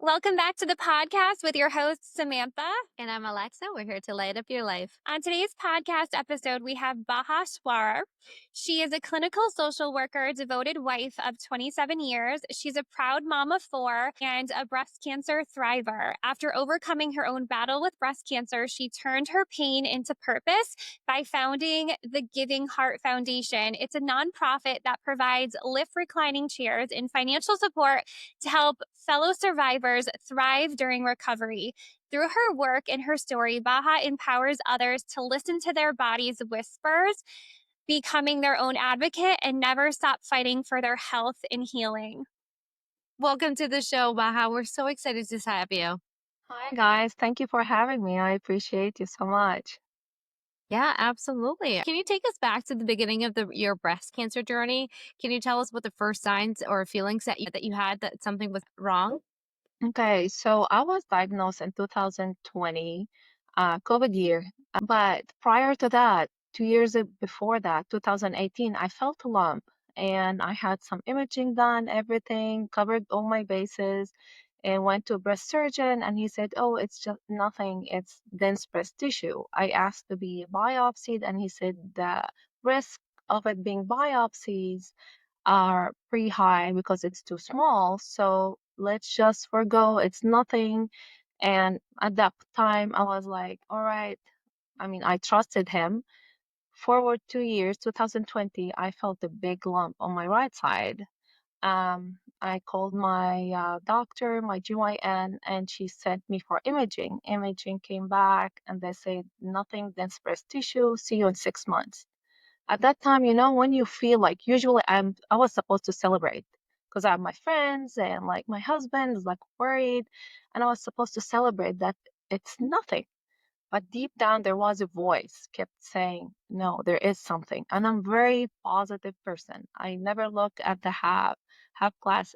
Welcome back to the podcast with your host, Samantha. And I'm Alexa. We're here to light up your life. On today's podcast episode, we have Baha Srour. She is a clinical social worker, devoted wife of 27 years. She's a proud mom of 4 and a breast cancer thriver. After overcoming her own battle with breast cancer, she turned her pain into purpose by founding the Giving Heart Foundation. It's a nonprofit that provides lift reclining chairs and financial support to help fellow survivors thrive during recovery. Through her work and her story, Baha empowers others to listen to their body's whispers, becoming their own advocate, and never stop fighting for their health and healing. Welcome to the show, Baha. We're so excited to have you. Hi guys, thank you for having me. I appreciate you so much. Yeah, absolutely. Can you take us back to the beginning of your breast cancer journey? Can you tell us what the first signs or feelings that you had that something was wrong? Okay, so I was diagnosed in 2020, COVID year. But prior to that, 2 years before that, 2018, I felt a lump and I had some imaging done, everything, covered all my bases, and went to a breast surgeon and he said, "Oh, it's just nothing, it's dense breast tissue." I asked to be biopsied and he said the risk of it being biopsies are pretty high because it's too small. So let's just forgo, it's nothing. And at that time, I was like, all right. I mean, I trusted him. Forward 2 years, 2020, I felt a big lump on my right side. I called my doctor, my GYN, and she sent me for imaging. Imaging came back and they said, nothing, dense breast tissue, see you in 6 months. At that time, when you feel like usually I was supposed to celebrate because I have my friends and like my husband is like worried and I was supposed to celebrate that it's nothing. But deep down there was a voice kept saying, no, there is something. And I'm very positive person. I never look at the half glass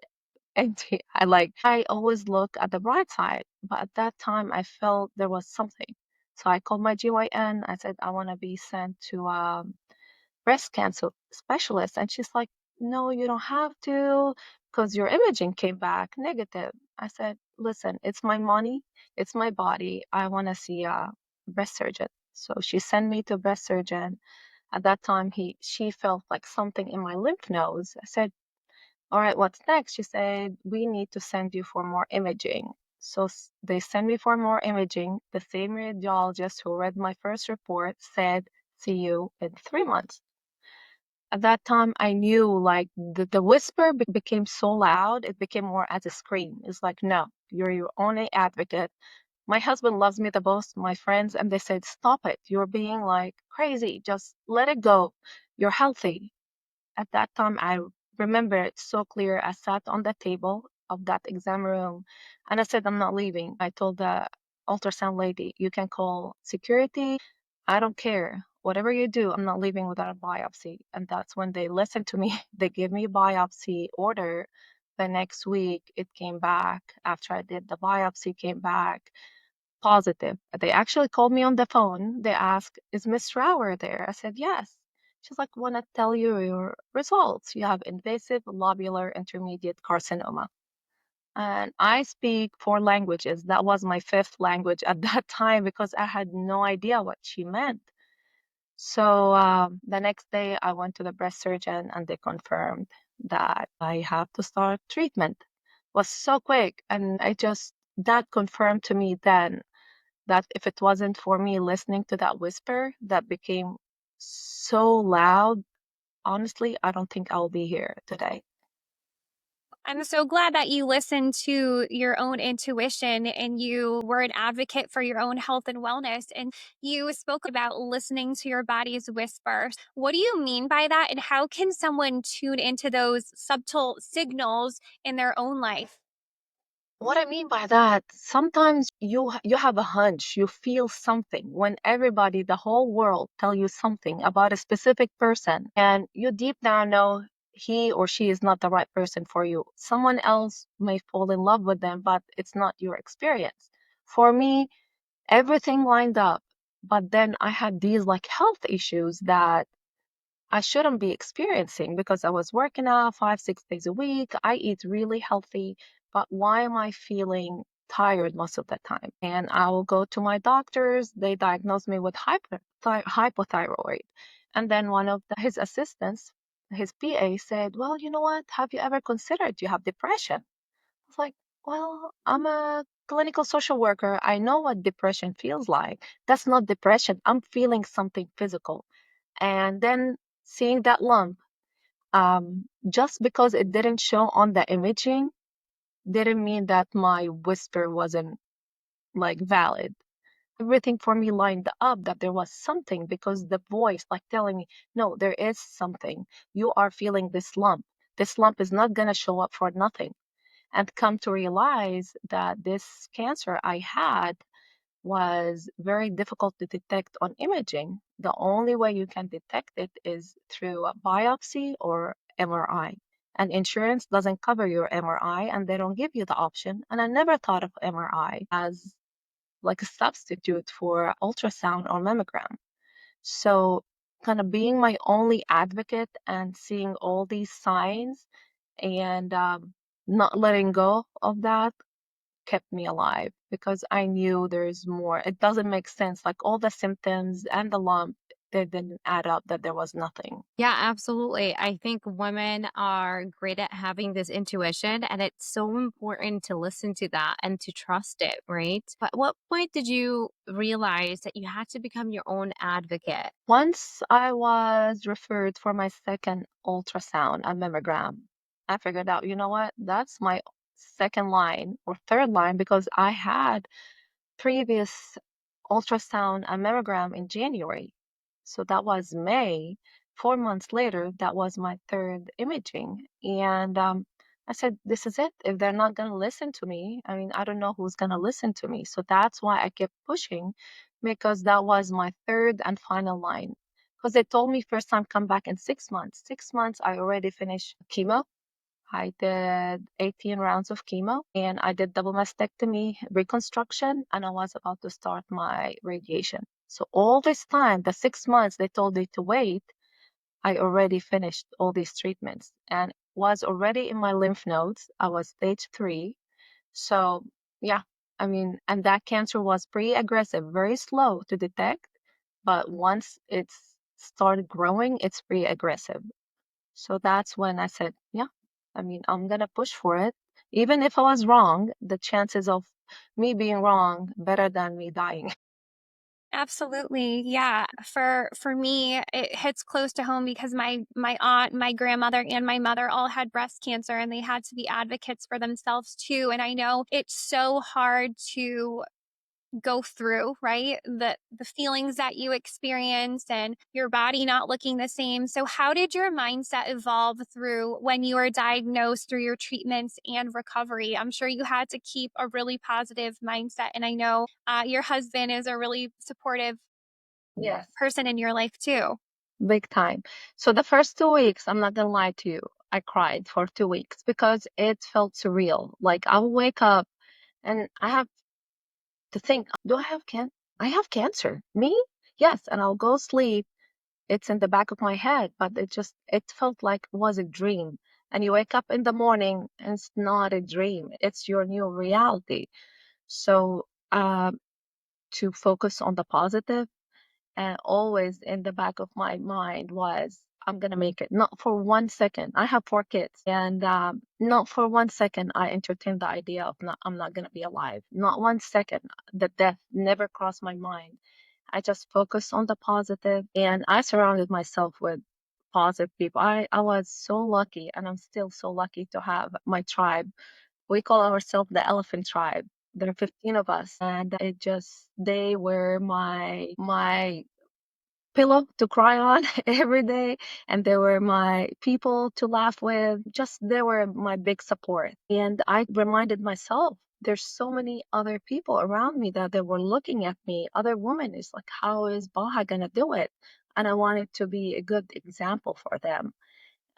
empty. I always look at the bright side. But at that time I felt there was something. So I called my GYN. I said I want to be sent to breast cancer specialist. And she's like, no, you don't have to because your imaging came back negative. I said, listen, it's my money, it's my body. I want to see a breast surgeon. So she sent me to a breast surgeon. At that time, she felt like something in my lymph nodes. I said, all right, what's next? She said, we need to send you for more imaging. So they sent me for more imaging. The same radiologist who read my first report said, see you in 3 months. At that time, I knew like the whisper became so loud, it became more as a scream. It's like, no, you're your only advocate. My husband loves me the most, my friends, and they said, stop it. You're being like crazy. Just let it go. You're healthy. At that time, I remember it so clear. I sat on the table of that exam room and I said, I'm not leaving. I told the ultrasound lady, you can call security. I don't care. Whatever you do, I'm not leaving without a biopsy. And that's when they listened to me. They gave me a biopsy order. The next week, it came back. After I did the biopsy, came back positive. They actually called me on the phone. They asked, is Miss Srour there? I said, yes. She's like, want to tell you your results. You have invasive lobular intermediate carcinoma. And I speak 4 languages. That was my fifth language at that time because I had no idea what she meant. So the next day, I went to the breast surgeon and they confirmed that I have to start treatment. It was so quick. And that confirmed to me then that if it wasn't for me listening to that whisper that became so loud, honestly, I don't think I'll be here today. I'm so glad that you listened to your own intuition and you were an advocate for your own health and wellness. And you spoke about listening to your body's whispers. What do you mean by that? And how can someone tune into those subtle signals in their own life? What I mean by that, sometimes you have a hunch, you feel something when everybody, the whole world tell you something about a specific person and you deep down know he or she is not the right person for you. Someone else may fall in love with them, but it's not your experience. For me, everything lined up, but then I had these like health issues that I shouldn't be experiencing because I was working out 5, 6 days a week. I eat really healthy, but why am I feeling tired most of the time? And I will go to my doctors. They diagnose me with hypothyroid. And then one of his assistants, his PA, said, well, you know what? Have you ever considered you have depression? I was like, well, I'm a clinical social worker. I know what depression feels like. That's not depression. I'm feeling something physical. And then seeing that lump, just because it didn't show on the imaging didn't mean that my whisper wasn't like valid. Everything for me lined up that there was something because the voice like telling me, no, there is something. You are feeling this lump. This lump is not going to show up for nothing. And come to realize that this cancer I had was very difficult to detect on imaging. The only way you can detect it is through a biopsy or MRI. And insurance doesn't cover your MRI and they don't give you the option. And I never thought of MRI as like a substitute for ultrasound or mammogram. So, kind of being my only advocate and seeing all these signs and not letting go of that kept me alive because I knew there's more. It doesn't make sense. Like all the symptoms and the lump, they didn't add up that there was nothing. Yeah, absolutely. I think women are great at having this intuition, and it's so important to listen to that and to trust it, right? But what point did you realize that you had to become your own advocate? Once I was referred for my second ultrasound, a mammogram, I figured out, you know what? That's my second line or third line because I had previous ultrasound and mammogram in January. So that was May. 4 months later, that was my third imaging. And I said, this is it. If they're not going to listen to me, I mean, I don't know who's going to listen to me. So that's why I kept pushing because that was my third and final line. Because they told me first time come back in 6 months. 6 months, I already finished chemo. I did 18 rounds of chemo and I did double mastectomy reconstruction and I was about to start my radiation. So all this time, the 6 months they told me to wait, I already finished all these treatments and was already in my lymph nodes. I was stage 3. So yeah, I mean, and that cancer was pretty aggressive, very slow to detect, but once it's started growing, it's pretty aggressive. So that's when I said, yeah, I mean, I'm gonna push for it. Even if I was wrong, the chances of me being wrong better than me dying. Absolutely. Yeah. For me, it hits close to home because my aunt, my grandmother, and my mother all had breast cancer and they had to be advocates for themselves too. And I know it's so hard to go through, right? The feelings that you experience and your body not looking the same. So how did your mindset evolve through when you were diagnosed through your treatments and recovery? I'm sure you had to keep a really positive mindset. And I know your husband is a really supportive Yes. person in your life too. Big time. So the first 2 weeks, I'm not gonna lie to you, I cried for 2 weeks because it felt surreal. Like I will wake up and I have to think, do I have I have cancer. Me? Yes. And I'll go sleep. It's in the back of my head, but it felt like it was a dream. And you wake up in the morning and it's not a dream. It's your new reality. So to focus on the positive and always in the back of my mind was I'm gonna make it. Not for 1 second. I have 4 kids, and not for 1 second I entertained the idea of I'm not gonna be alive. Not 1 second. The death never crossed my mind. I just focused on the positive, and I surrounded myself with positive people. I was so lucky, and I'm still so lucky to have my tribe. We call ourselves the elephant tribe. There are 15 of us, and they were my pillow to cry on every day, and they were my people to laugh with. Just they were my big support. And I reminded myself there's so many other people around me that they were looking at me, other women. Is like, how is Baha gonna do it? And I wanted to be a good example for them.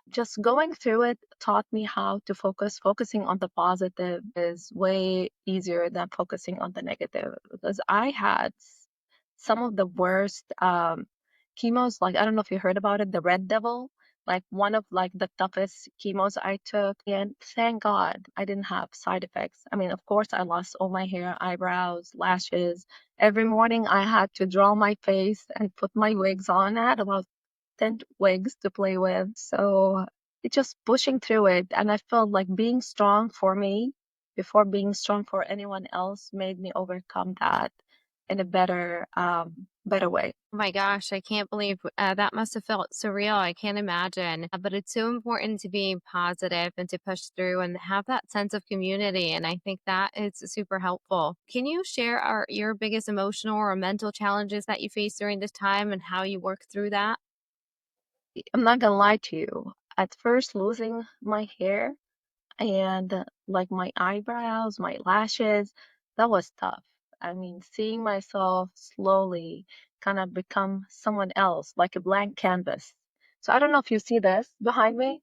Just going through it taught me how to focus. Focusing on the positive is way easier than focusing on the negative because I had some of the worst chemos. Like, I don't know if you heard about it, the red devil. like one of like the toughest chemos I took. And thank God I didn't have side effects. I mean, of course, I lost all my hair, eyebrows, lashes. Every morning I had to draw my face and put my wigs on. I had about 10 wigs to play with. So it's just pushing through it. And I felt like being strong for me before being strong for anyone else made me overcome that in a better way. Oh my gosh, I can't believe that must have felt surreal. I can't imagine. But it's so important to be positive and to push through and have that sense of community. And I think that is super helpful. Can you share your biggest emotional or mental challenges that you faced during this time and how you work through that? I'm not gonna lie to you. At first, losing my hair and like my eyebrows, my lashes, that was tough. I mean, seeing myself slowly kind of become someone else, like a blank canvas. So I don't know if you see this behind me.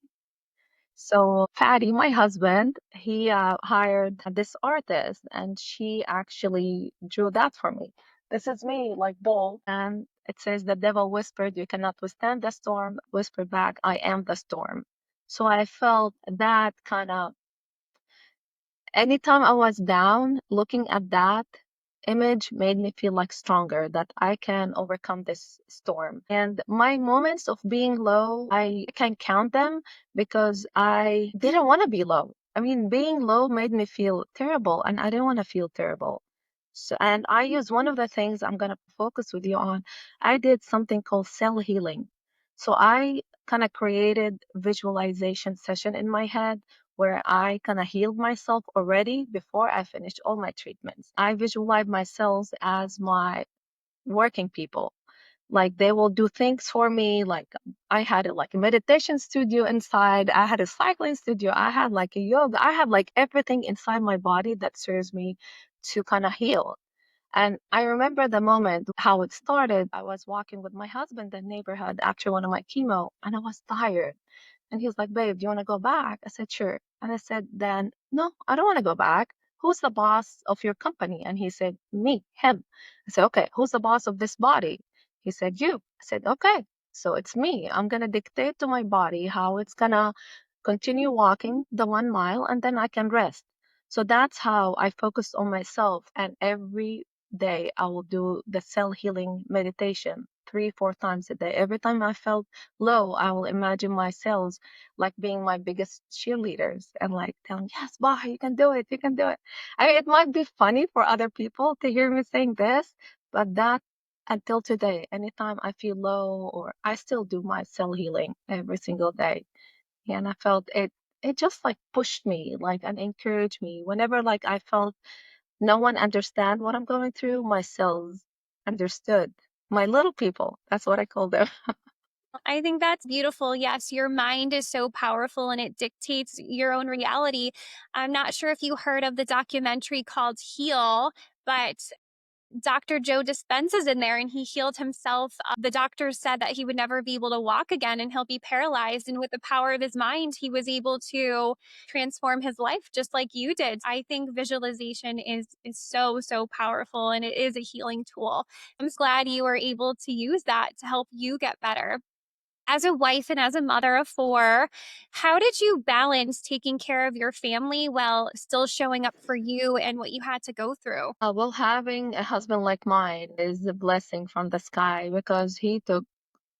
So Fatty, my husband, he hired this artist, and she actually drew that for me. This is me, like bold, and it says, "The devil whispered, you cannot withstand the storm. Whispered back, I am the storm." So I felt that kind of anytime I was down, looking at that image made me feel like stronger, that I can overcome this storm. And my moments of being low, I can count them because I didn't want to be low. I mean, being low made me feel terrible, and I didn't want to feel terrible. So, and I use one of the things I'm going to focus with you on. I did something called cell healing. So I kind of created visualization session in my head where I kind of healed myself already before I finished all my treatments. I visualize myself as my working people. Like they will do things for me. Like I had like a meditation studio inside. I had a cycling studio. I had like a yoga. I have like everything inside my body that serves me to kind of heal. And I remember the moment how it started. I was walking with my husband in the neighborhood after one of my chemo, and I was tired. And he was like, "Babe, do you want to go back?" I said, "Sure." And I said, "Then, no, I don't want to go back. Who's the boss of your company?" And he said, "Me, him." I said, "Okay, who's the boss of this body?" He said, "You." I said, "Okay, so it's me. I'm going to dictate to my body how it's going to continue walking the 1 mile and then I can rest." So that's how I focused on myself. And every day I will do the cell healing meditation 3, 4 times a day. Every time I felt low, I will imagine my cells like being my biggest cheerleaders and like telling, "Yes, Baha, you can do it, you can do it." I mean, it might be funny for other people to hear me saying this, but that until today, anytime I feel low or I still do my cell healing every single day. And I felt it just like pushed me like and encouraged me whenever like I felt no one understand what I'm going through, my cells understood. My little people, that's what I call them. I think that's beautiful. Yes, your mind is so powerful and it dictates your own reality. I'm not sure if you heard of the documentary called Heal, but Dr. Joe Dispenza's in there and he healed himself. The doctors said that he would never be able to walk again and he'll be paralyzed. And with the power of his mind, he was able to transform his life just like you did. I think visualization is so, so powerful and it is a healing tool. I'm just glad you were able to use that to help you get better. As a wife and as a mother of four, how did you balance taking care of your family while still showing up for you and what you had to go through? Well, having a husband like mine is a blessing from the sky because he took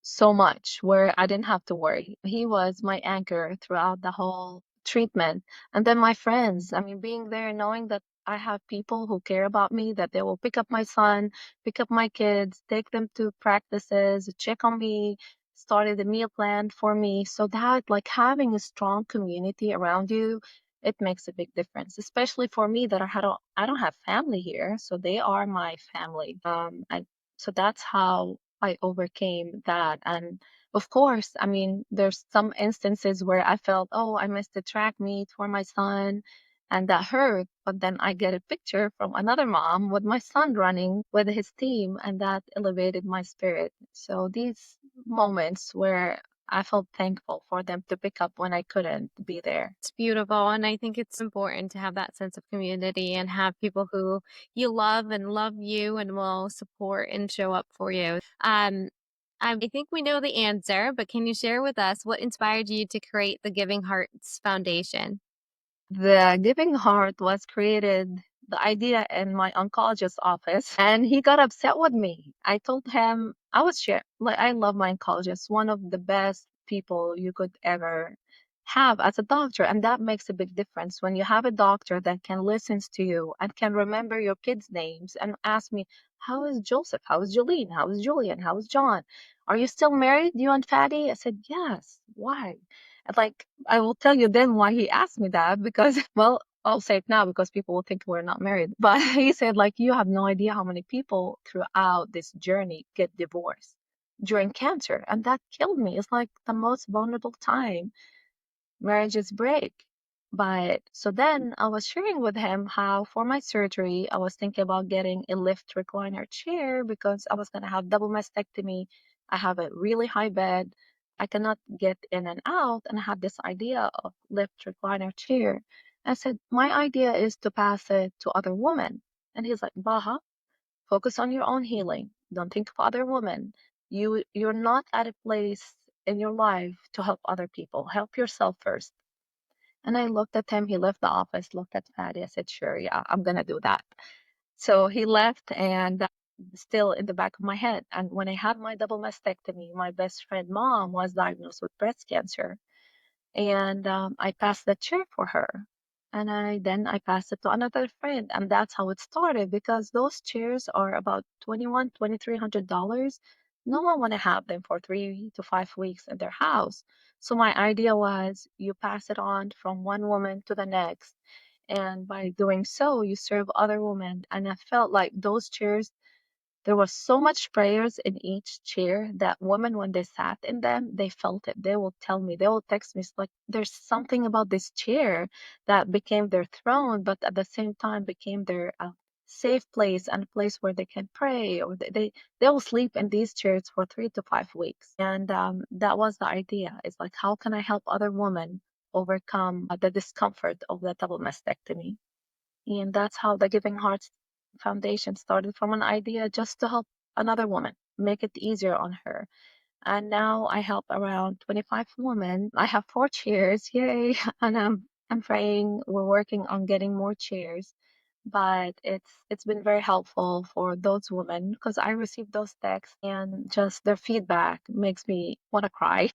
so much where I didn't have to worry. He was my anchor throughout the whole treatment. And then my friends, I mean, being there, knowing that I have people who care about me, that they will pick up my son, pick up my kids, take them to practices, check on me, started a meal plan for me. So that like having a strong community around you, it makes a big difference, especially for me that I don't have family here. So they are my family. And so that's how I overcame that. And of course, I mean, there's some instances where I felt, oh, I missed the track meet for my son, and that hurt. But then I get a picture from another mom with my son running with his team, and that elevated my spirit. So these moments where I felt thankful for them to pick up when I couldn't be there. It's beautiful. And I think it's important to have that sense of community and have people who you love and love you and will support and show up for you. I think we know the answer, but can you share with us what inspired you to create the Giving Hearts Foundation? The Giving Heart was created, the idea in my oncologist's office, and he got upset with me. I told him I was share like I love my oncologist, one of the best people you could ever have as a doctor, and that makes a big difference when you have a doctor that can listen to you and can remember your kids' names and ask me, "How is Joseph? How is Jolene? How is Julian? How is John? Are you still married, you and Fatty?" I said, "Yes." Why? And, like, I will tell you then why he asked me that because, well, I'll say it now because people will think we're not married. But he said, like, you have no idea how many people throughout this journey get divorced during cancer. And that killed me. It's like the most vulnerable time marriages break. But so then I was sharing with him how for my surgery, I was thinking about getting a lift recliner chair because I was going to have double mastectomy. I have a really high bed. I cannot get in and out. And I had this idea of lift recliner chair. I said, my idea is to pass it to other women. And he's like, Baha, focus on your own healing. Don't think of other women. You're not at a place in your life to help other people. Help yourself first. And I looked at him. He left the office, looked at Fatty. I said, sure, yeah, I'm going to do that. So he left, and still in the back of my head. And when I had my double mastectomy, my best friend mom was diagnosed with breast cancer. And I passed the chair for her. And I passed it to another friend. And that's how it started because those chairs are about $2,300. No one want to have them for 3 to 5 weeks in their house. So my idea was you pass it on from one woman to the next. And by doing so, you serve other women. And I felt like those chairs, there was so much prayers in each chair that women, when they sat in them, they felt it. They will tell me, they will text me, it's like, there's something about this chair that became their throne, but at the same time became their safe place and a place where they can pray, or they will sleep in these chairs for 3 to 5 weeks. And that was the idea. It's like, how can I help other women overcome the discomfort of the double mastectomy? And that's how the Giving Hearts Foundation started, from an idea just to help another woman, make it easier on her. And now I help around 25 women. I have 4 chairs, yay! And I'm praying. We're working on getting more chairs. But it's been very helpful for those women because I receive those texts and just their feedback makes me want to cry.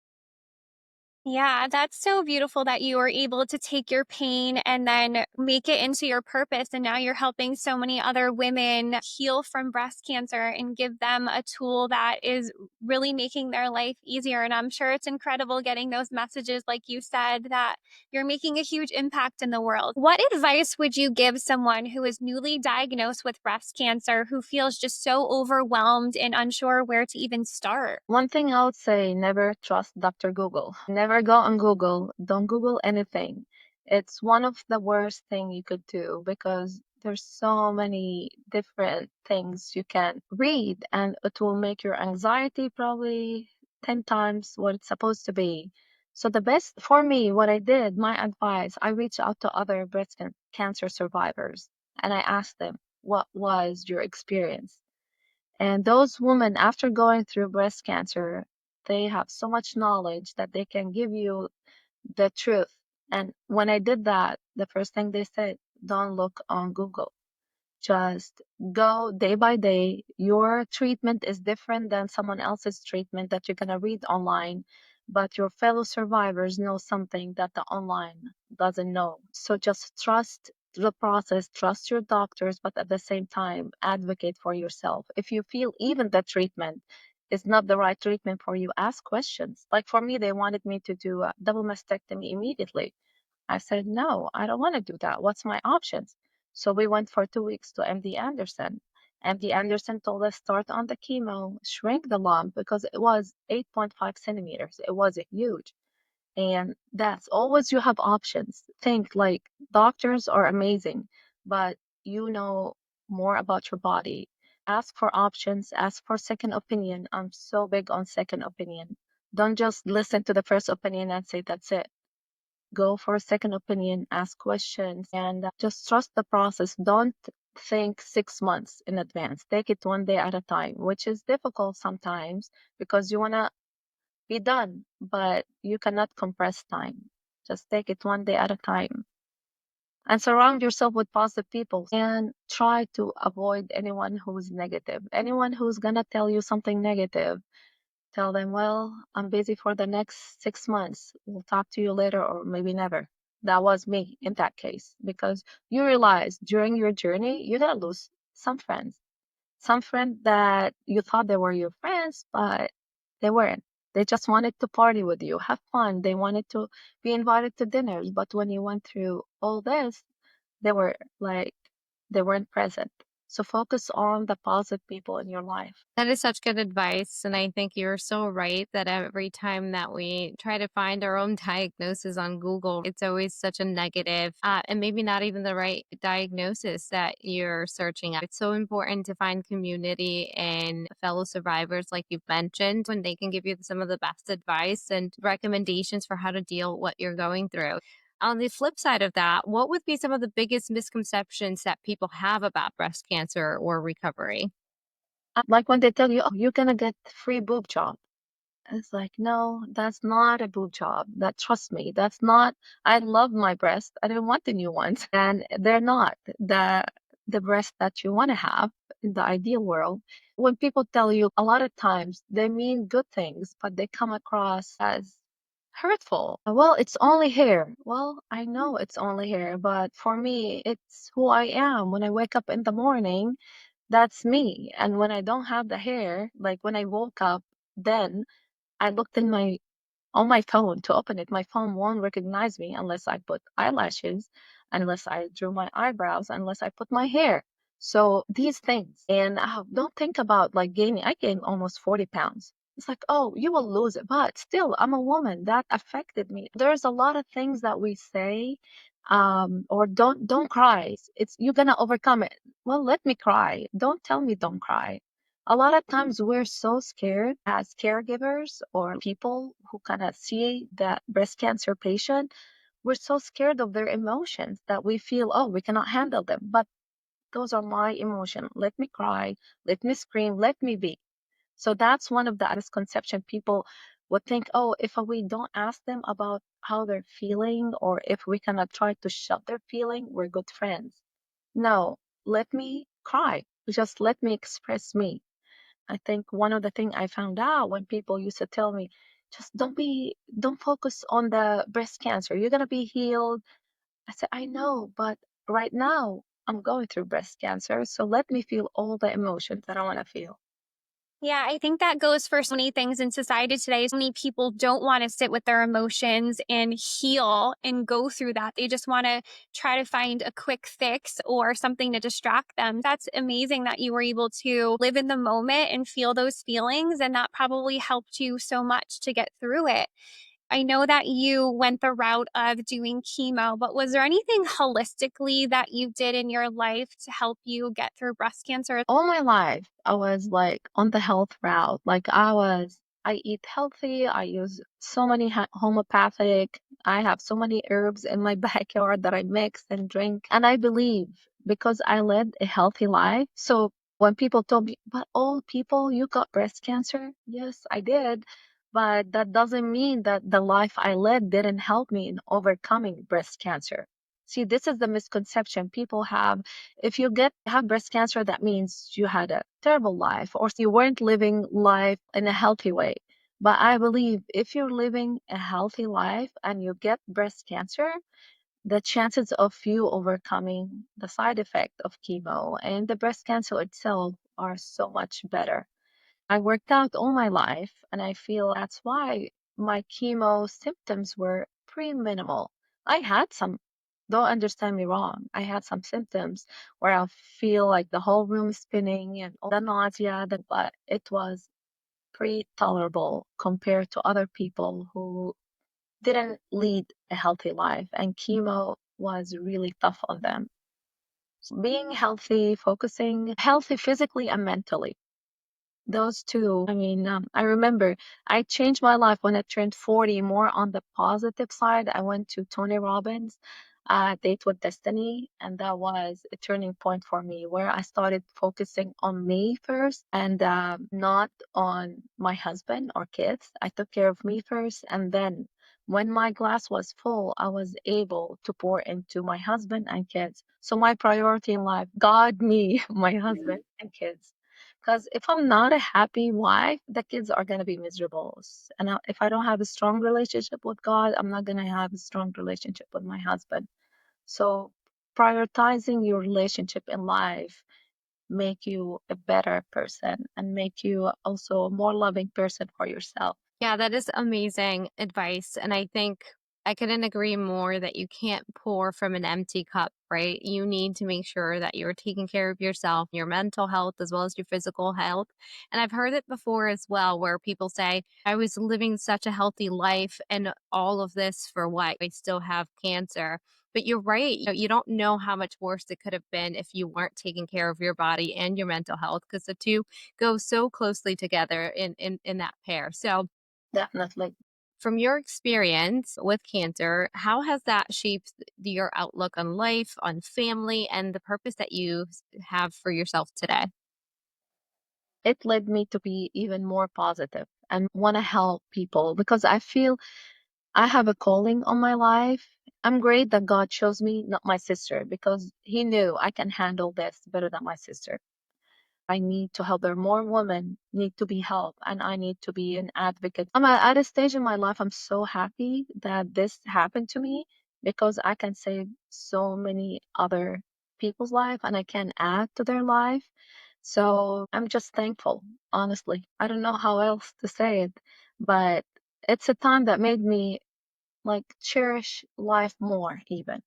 Yeah, that's so beautiful that you were able to take your pain and then make it into your purpose. And now you're helping so many other women heal from breast cancer and give them a tool that is really making their life easier. And I'm sure it's incredible getting those messages, like you said, that you're making a huge impact in the world. What advice would you give someone who is newly diagnosed with breast cancer who feels just so overwhelmed and unsure where to even start? One thing I would say, never trust Dr. Google. Never go on Google. Don't Google anything. It's one of the worst thing you could do because there's so many different things you can read and it will make your anxiety probably 10 times what it's supposed to be. So the best for me, what I did, my advice, I reached out to other cancer survivors and I asked them, what was your experience? And those women, after going through breast cancer, they have so much knowledge that they can give you the truth. And when I did that, the first thing they said, don't look on Google. Just go day by day. Your treatment is different than someone else's treatment that you're going to read online, but your fellow survivors know something that the online doesn't know. So just trust the process, trust your doctors, but at the same time, advocate for yourself. If you feel even the treatment is not the right treatment for you, ask questions. Like for me, they wanted me to do a double mastectomy immediately. I said, no, I don't want to do that. What's my options? So we went for 2 weeks to MD Anderson. MD Anderson told us start on the chemo, shrink the lump because it was 8.5 centimeters. It was huge. And that's always you have options. Think like doctors are amazing, but you know more about your body. Ask for options, ask for second opinion. I'm so big on second opinion. Don't just listen to the first opinion and say that's it. Go for a second opinion, ask questions, and just trust the process. Don't think 6 months in advance. Take it one day at a time, which is difficult sometimes because you want to be done, but you cannot compress time. Just take it one day at a time and surround yourself with positive people and try to avoid anyone who's negative. Anyone who's going to tell you something negative, tell them, well, I'm busy for the next 6 months. We'll talk to you later or maybe never. That was me in that case because you realize during your journey, you're going to lose some friends. Some friends that you thought they were your friends, but they weren't. They just wanted to party with you, have fun. They wanted to be invited to dinners. But when you went through all this, they were like, they weren't present. So focus on the positive people in your life. That is such good advice. And I think you're so right that every time that we try to find our own diagnosis on Google, it's always such a negative, and maybe not even the right diagnosis that you're searching at. It's so important to find community and fellow survivors, like you've mentioned, when they can give you some of the best advice and recommendations for how to deal with what you're going through. On the flip side of that, what would be some of the biggest misconceptions that people have about breast cancer or recovery? Like when they tell you, oh, you're going to get free boob job. It's like, no, that's not a boob job. That trust me, that's not. I love my breasts. I don't want the new ones, and they're not the breast that you want to have in the ideal world. When people tell you, a lot of times they mean good things, but they come across as hurtful. Well, it's only hair. Well, I know it's only hair, but for me, it's who I am. When I wake up in the morning, that's me. And when I don't have the hair, like when I woke up, then I looked in my on my phone to open it. My phone won't recognize me unless I put eyelashes, unless I drew my eyebrows, unless I put my hair. So these things, and don't think about like gaining. I gained almost 40 pounds. It's like, oh, you will lose it, but still, I'm a woman. That affected me. There's a lot of things that we say, or don't cry. It's you're gonna overcome it. Well, let me cry. Don't tell me don't cry. A lot of times we're so scared as caregivers or people who kind of see that breast cancer patient, we're so scared of their emotions that we feel, oh, we cannot handle them. But those are my emotions. Let me cry, let me scream, let me be. So that's one of the misconception people would think, oh, if we don't ask them about how they're feeling or if we cannot try to shut their feeling, we're good friends. No, let me cry. Just let me express me. I think one of the things I found out when people used to tell me, just don't focus on the breast cancer. You're gonna be healed. I said, I know, but right now I'm going through breast cancer, so let me feel all the emotions that I want to feel. Yeah, I think that goes for so many things in society today. So many people don't want to sit with their emotions and heal and go through that. They just want to try to find a quick fix or something to distract them. That's amazing that you were able to live in the moment and feel those feelings. And that probably helped you so much to get through it. I know that you went the route of doing chemo, but was there anything holistically that you did in your life to help you get through breast cancer? All my life, I was like on the health route. I eat healthy. I use so many homeopathic. I have so many herbs in my backyard that I mix and drink. And I believe because I led a healthy life. So when people told me, but all people, you got breast cancer? Yes, I did. But that doesn't mean that the life I led didn't help me in overcoming breast cancer. See, this is the misconception people have. If you have breast cancer, that means you had a terrible life or you weren't living life in a healthy way. But I believe if you're living a healthy life and you get breast cancer, the chances of you overcoming the side effect of chemo and the breast cancer itself are so much better. I worked out all my life, and I feel that's why my chemo symptoms were pretty minimal. I had some, don't understand me wrong, I had some symptoms where I feel like the whole room is spinning and all the nausea, but it was pretty tolerable compared to other people who didn't lead a healthy life, and chemo was really tough on them. So being healthy, focusing healthy physically and mentally. Those two, I mean, I remember I changed my life when I turned 40 more on the positive side. I went to Tony Robbins. Date with Destiny, and that was a turning point for me where I started focusing on me first and not on my husband or kids. I took care of me first, and then when my glass was full, I was able to pour into my husband and kids. So my priority in life, God, me, my husband, and kids. Because if I'm not a happy wife, the kids are going to be miserable. If I don't have a strong relationship with God, I'm not going to have a strong relationship with my husband. So prioritizing your relationship in life make you a better person and make you also a more loving person for yourself. Yeah, that is amazing advice. And I think I couldn't agree more that you can't pour from an empty cup, right? You need to make sure that you're taking care of yourself, your mental health, as well as your physical health. And I've heard it before as well, where people say, I was living such a healthy life and all of this for what? I still have cancer. But you're right. You don't know how much worse it could have been if you weren't taking care of your body and your mental health, because the two go so closely together in that pair. So, Definitely. from your experience with cancer, how has that shaped your outlook on life, on family, and the purpose that you have for yourself today? It led me to be even more positive and want to help people because I feel I have a calling on my life. I'm great that God chose me, not my sister, because He knew I can handle this better than my sister. I need to help. There are more women need to be helped, and I need to be an advocate. At a stage in my life, I'm so happy that this happened to me because I can save so many other people's life and I can add to their life. So I'm just thankful, honestly. I don't know how else to say it, but it's a time that made me like cherish life more, even.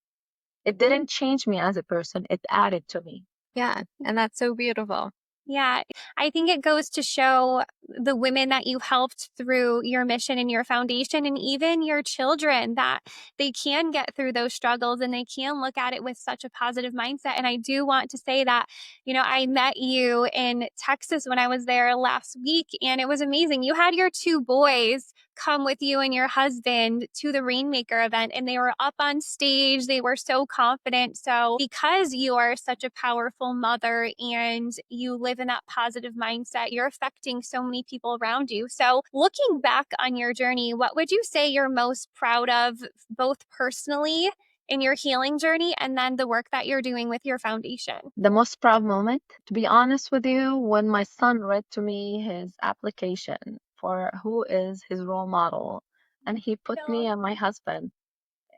It didn't change me as a person, it added to me. Yeah, and that's so beautiful. Yeah, I think it goes to show the women that you helped through your mission and your foundation, and even your children, that they can get through those struggles and they can look at it with such a positive mindset. And I do want to say that, I met you in Texas when I was there last week, and it was amazing. You had your two boys come with you and your husband to the Rainmaker event, and they were up on stage. They were so confident. So, because you are such a powerful mother and you live in that positive mindset, you're affecting so many people around you. So, looking back on your journey, what would you say you're most proud of, both personally in your healing journey and then the work that you're doing with your foundation? The most proud moment, to be honest with you, when my son read to me his application for who is his role model, and he put me and my husband.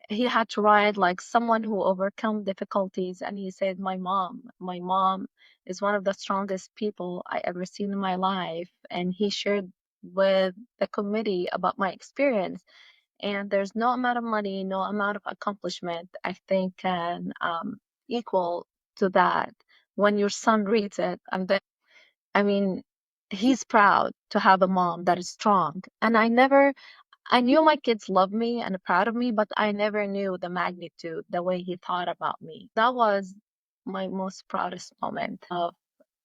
He had to write like someone who overcome difficulties, and he said, My mom is one of the strongest people I ever seen in my life. And he shared with the committee about my experience. And there's no amount of money, no amount of accomplishment I think can equal to that when your son reads it. And then, I mean, he's proud to have a mom that is strong. And I knew my kids loved me and are proud of me, but I never knew the magnitude, the way he thought about me. That was my most proudest moment of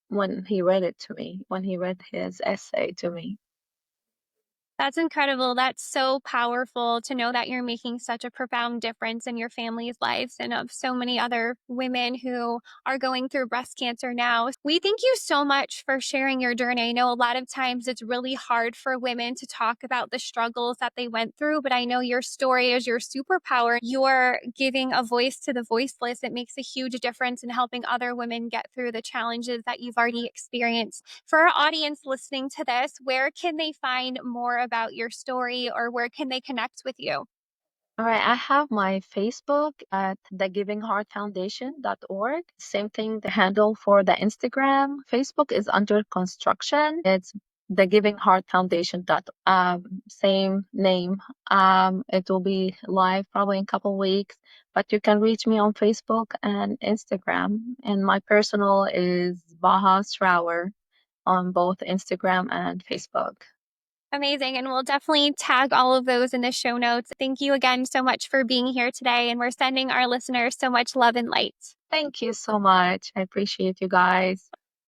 when he read it to me, when he read his essay to me. That's incredible. That's so powerful to know that you're making such a profound difference in your family's lives and of so many other women who are going through breast cancer now. We thank you so much for sharing your journey. I know a lot of times it's really hard for women to talk about the struggles that they went through, but I know your story is your superpower. You're giving a voice to the voiceless. It makes a huge difference in helping other women get through the challenges that you've already experienced. For our audience listening to this, where can they find more about your story, or where can they connect with you? All right, I have my Facebook at thegivingheartfoundation.org. Same thing, the handle for the Instagram. Facebook is under construction. It's the Giving Heart Foundation. Same name. It will be live probably in a couple weeks, but you can reach me on Facebook and Instagram. And my personal is Baha Srour on both Instagram and Facebook. Amazing. And we'll definitely tag all of those in the show notes. Thank you again so much for being here today. And we're sending our listeners so much love and light. Thank you so much. I appreciate you guys.